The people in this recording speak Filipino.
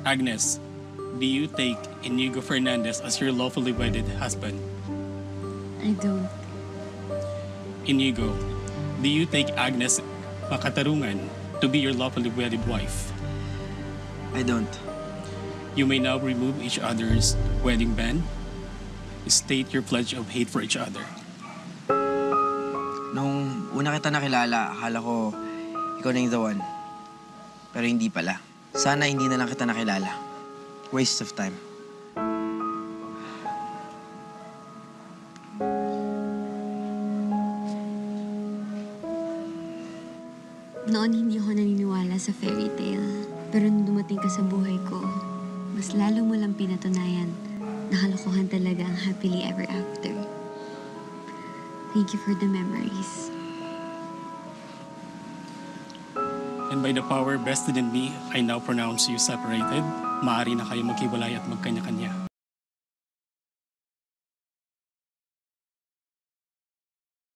Agnes, do you take Inigo Fernandez as your lawfully wedded husband? I don't. Inigo, do you take Agnes Makatarungan to be your lawfully wedded wife? I don't. You may now remove each other's wedding band. State your pledge of hate for each other. Nung una kita nakilala, akala ko ikaw na yung the one. Pero hindi pala. Sana hindi na lang kita nakilala. Waste of time. Noon hindi ako naniniwala sa fairy tale. Pero nung dumating ka sa buhay ko, mas lalo mo lang pinatunayan na kalokohan talaga ang happily ever after. Thank you for the memories. And by the power vested in me, I now pronounce you separated. Maaari na kayo maghiwalay at magkanya-kanya.